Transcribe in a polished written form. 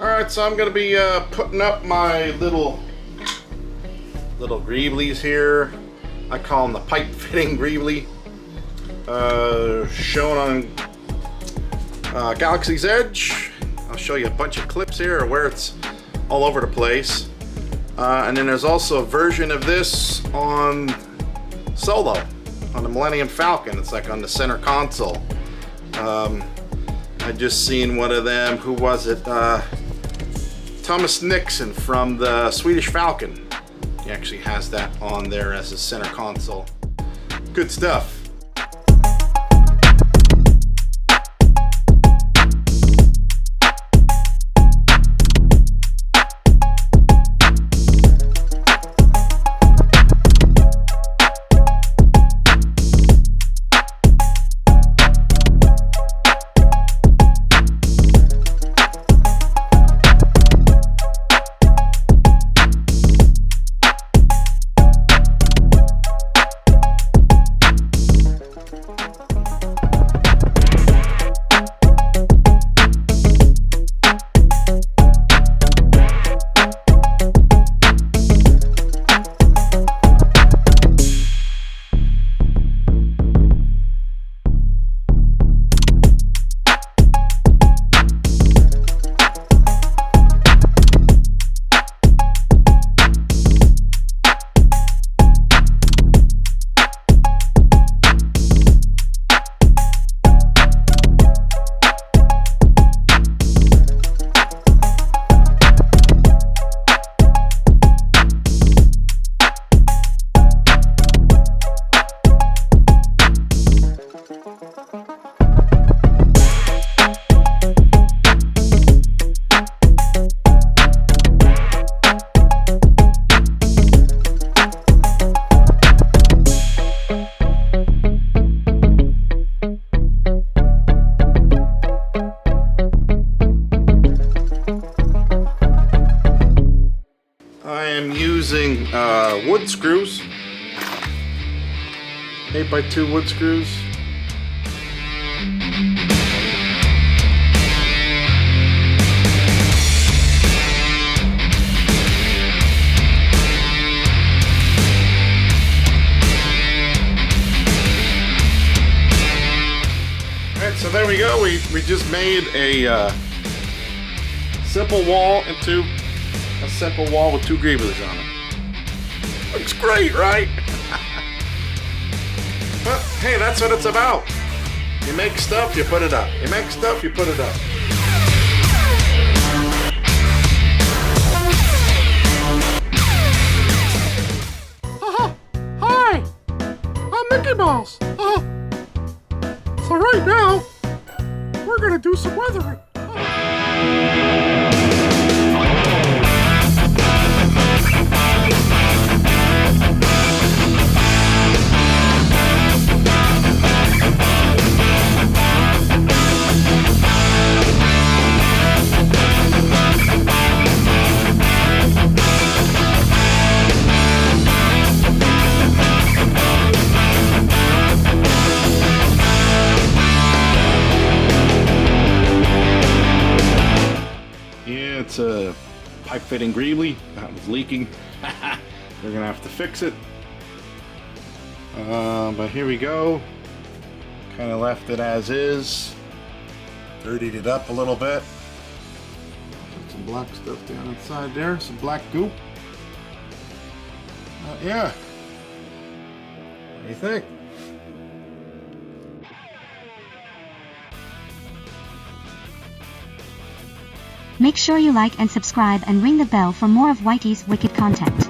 Alright, so I'm going to be putting up my little Greeblies here. I call them the Pipe Fitting Greeblie. Shown on Galaxy's Edge. I'll show you a bunch of clips here where it's all over the place. And then there's also a version of this on Solo, on the Millennium Falcon. It's like on the center console. I just seen one of them. Who was it? Thomas Nixon from the Swedish Falcon. He actually has that on there as his center console. Good stuff. Using wood screws, 8x2 wood screws. Alright, so there we go. We just made a simple wall into a simple wall with two Greeblies on it. Looks great, right? But hey, that's what it's about. You make stuff, you put it up. You make stuff, you put it up. Hi, I'm Mickey Mouse. So right now, we're gonna do some weathering. It's a pipe fitting Greeblie that was leaking. We're gonna have to fix it. But here we go. Kind of left it as is. Dirtied it up a little bit. Put some black stuff down inside there. Some black goop. Yeah. What do you think? Make sure you like and subscribe and ring the bell for more of Whitey's wicked content.